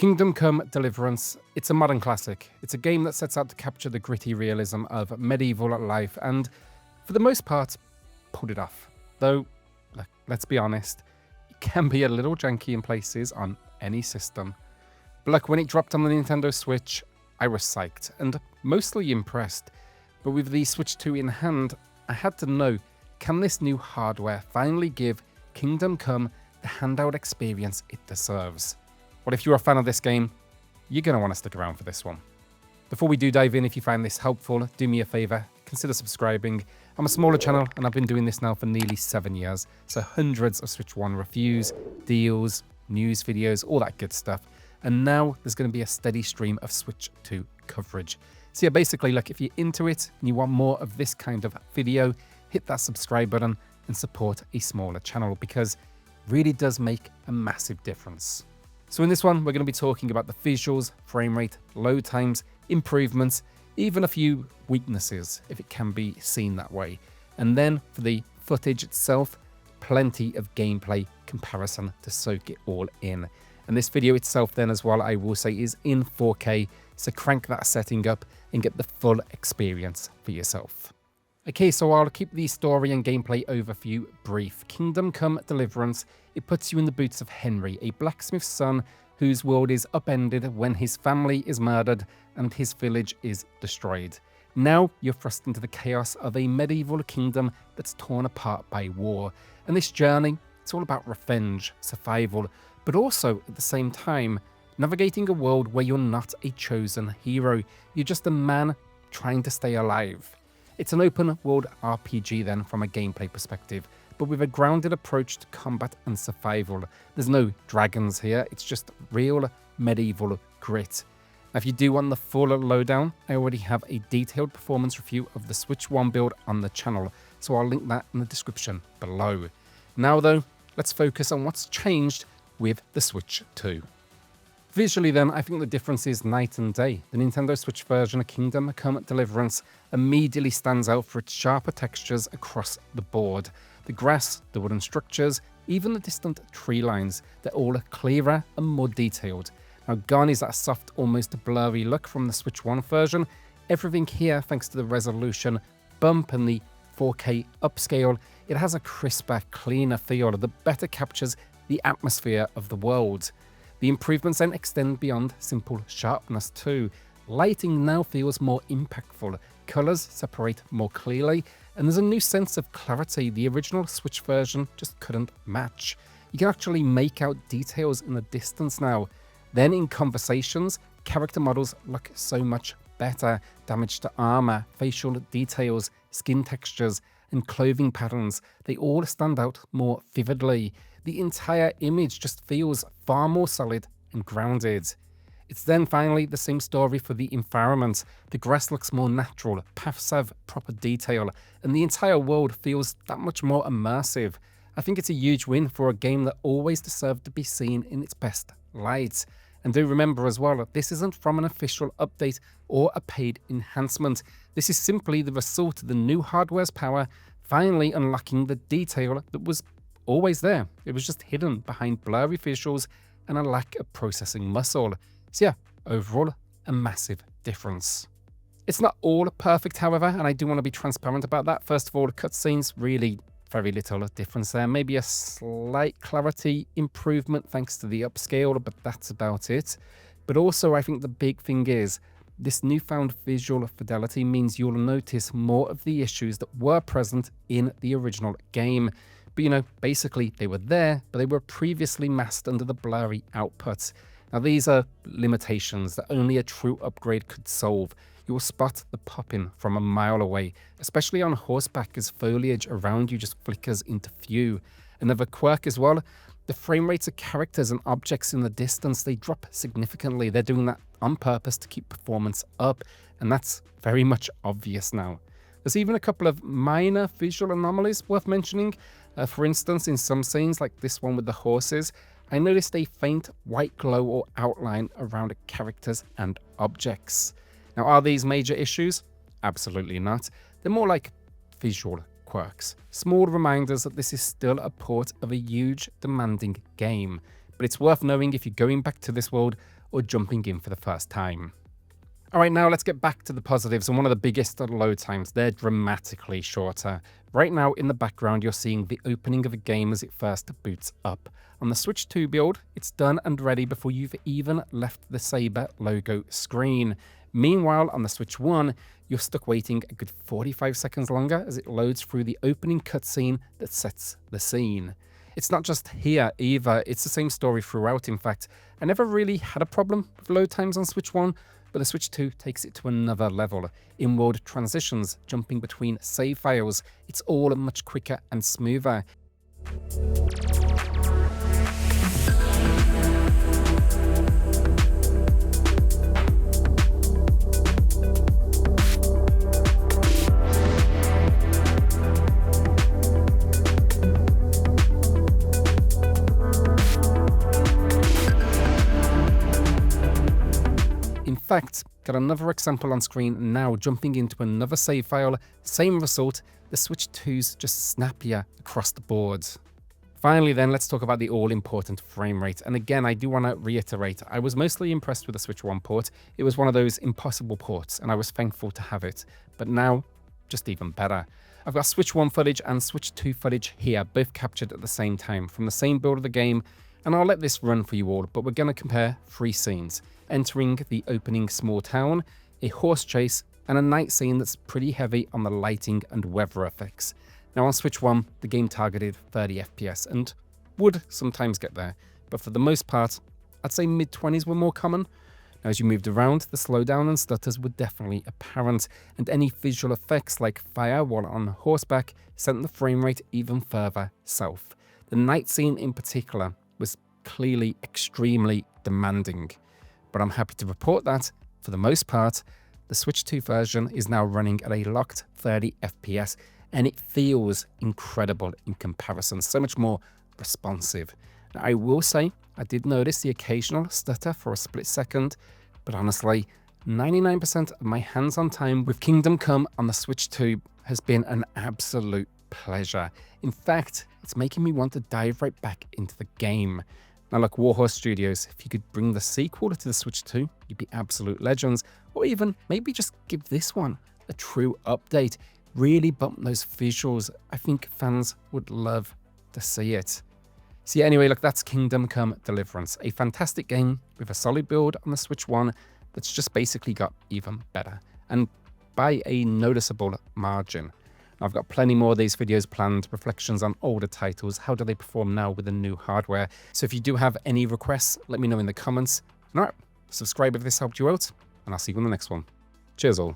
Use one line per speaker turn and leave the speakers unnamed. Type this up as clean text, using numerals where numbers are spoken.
Kingdom Come Deliverance, it's a modern classic. It's a game that sets out to capture the gritty realism of medieval life and, for the most part, pulled it off. Though, let's be honest, it can be a little janky in places on any system. But look, when it dropped on the Nintendo Switch, I was psyched and mostly impressed. But with the Switch 2 in hand, I had to know, can this new hardware finally give Kingdom Come the handheld experience it deserves? Well, if you're a fan of this game, you're going to want to stick around for this one. Before we do dive in, if you find this helpful, do me a favor, consider subscribing. I'm a smaller channel and I've been doing this now for nearly 7 years, so hundreds of Switch 1 reviews, deals, news videos, all that good stuff. And now there's going to be a steady stream of Switch 2 coverage. So yeah, basically, look, if you're into it and you want more of this kind of video, hit that subscribe button and support a smaller channel because it really does make a massive difference. So in this one, we're going to be talking about the visuals, frame rate, load times, improvements, even a few weaknesses, if it can be seen that way. And then for the footage itself, plenty of gameplay comparison to soak it all in. And this video itself then as well, I will say, is in 4K, so crank that setting up and get the full experience for yourself. Okay, so I'll keep the story and gameplay overview brief. Kingdom Come Deliverance, it puts you in the boots of Henry, a blacksmith's son whose world is upended when his family is murdered and his village is destroyed. Now you're thrust into the chaos of a medieval kingdom that's torn apart by war. And this journey, it's all about revenge, survival, but also at the same time, navigating a world where you're not a chosen hero. You're just a man trying to stay alive. It's an open world RPG then from a gameplay perspective, but with a grounded approach to combat and survival. There's no dragons here, it's just real medieval grit. Now if you do want the full lowdown, I already have a detailed performance review of the Switch 1 build on the channel, so I'll link that in the description below. Now though, let's focus on what's changed with the Switch 2. Visually then, I think the difference is night and day. The Nintendo Switch version of Kingdom Come Deliverance immediately stands out for its sharper textures across the board. The grass, the wooden structures, even the distant tree lines, they're all clearer and more detailed. Now gone is that soft, almost blurry look from the Switch 1 version. Everything here, thanks to the resolution bump and the 4K upscale, it has a crisper, cleaner feel that better captures the atmosphere of the world. The improvements then extend beyond simple sharpness too. Lighting now feels more impactful, colours separate more clearly, and there's a new sense of clarity the original Switch version just couldn't match. You can actually make out details in the distance now. Then in conversations, character models look so much better. Damage to armour, facial details, skin textures, and clothing patterns, they all stand out more vividly. The entire image just feels far more solid and grounded. It's then finally the same story for the environment. The grass looks more natural, paths have proper detail, and the entire world feels that much more immersive. I think it's a huge win for a game that always deserved to be seen in its best light. And do remember as well, this isn't from an official update or a paid enhancement. This is simply the result of the new hardware's power finally unlocking the detail that was always there. It was just hidden behind blurry visuals and a lack of processing muscle. So yeah, overall, a massive difference. It's not all perfect, however, and I do want to be transparent about that. First of all, the cutscenes, really very little difference there. Maybe a slight clarity improvement thanks to the upscale, but that's about it. But also, I think the big thing is, this newfound visual fidelity means you'll notice more of the issues that were present in the original game. But you know, basically they were there, but they were previously masked under the blurry output. Now these are limitations that only a true upgrade could solve. You will spot the popping from a mile away, especially on horseback as foliage around you just flickers into view. Another quirk as well, the frame rates of characters and objects in the distance, they drop significantly. They're doing that on purpose to keep performance up, and that's very much obvious now. There's even a couple of minor visual anomalies worth mentioning. For instance, in some scenes like this one with the horses, I noticed a faint white glow or outline around characters and objects. Now, are these major issues? Absolutely not. They're more like visual quirks, small reminders that this is still a port of a huge, demanding game. But it's worth knowing if you're going back to this world, or jumping in for the first time. Alright, now let's get back to the positives, and one of the biggest load times, they're dramatically shorter. Right now in the background you're seeing the opening of a game as it first boots up. On the Switch 2 build, it's done and ready before you've even left the Saber logo screen. Meanwhile, on the Switch 1, you're stuck waiting a good 45 seconds longer as it loads through the opening cutscene that sets the scene. It's not just here either, it's the same story throughout. In fact, I never really had a problem with load times on Switch 1, but the Switch 2 takes it to another level. In-world transitions, jumping between save files, it's all much quicker and smoother. In fact, got another example on screen now, jumping into another save file, same result, the Switch 2's just snappier across the board. Finally then, let's talk about the all-important frame rate, and again I do want to reiterate, I was mostly impressed with the Switch 1 port. It was one of those impossible ports and I was thankful to have it, but now, just even better. I've got Switch 1 footage and Switch 2 footage here, both captured at the same time, from the same build of the game, and I'll let this run for you all, but we're going to compare 3 scenes. Entering the opening small town, a horse chase, and a night scene that's pretty heavy on the lighting and weather effects. Now on Switch 1, the game targeted 30 FPS and would sometimes get there, but for the most part, I'd say mid-20s were more common. Now as you moved around, the slowdown and stutters were definitely apparent, and any visual effects like fire while on horseback sent the frame rate even further south. The night scene in particular was clearly extremely demanding. But I'm happy to report that, for the most part, the Switch 2 version is now running at a locked 30 FPS, and it feels incredible in comparison, so much more responsive. Now, I will say, I did notice the occasional stutter for a split second, but honestly, 99% of my hands-on time with Kingdom Come on the Switch 2 has been an absolute pleasure. In fact, it's making me want to dive right back into the game. Now look, Warhorse Studios, if you could bring the sequel to the Switch 2, you'd be absolute legends, or even maybe just give this one a true update, really bump those visuals. I think fans would love to see it. So yeah, anyway, look, that's Kingdom Come Deliverance, a fantastic game with a solid build on the Switch 1 that's just basically got even better, and by a noticeable margin. I've got plenty more of these videos planned, reflections on older titles, how do they perform now with the new hardware. So if you do have any requests, let me know in the comments. And alright, subscribe if this helped you out, and I'll see you in the next one. Cheers all.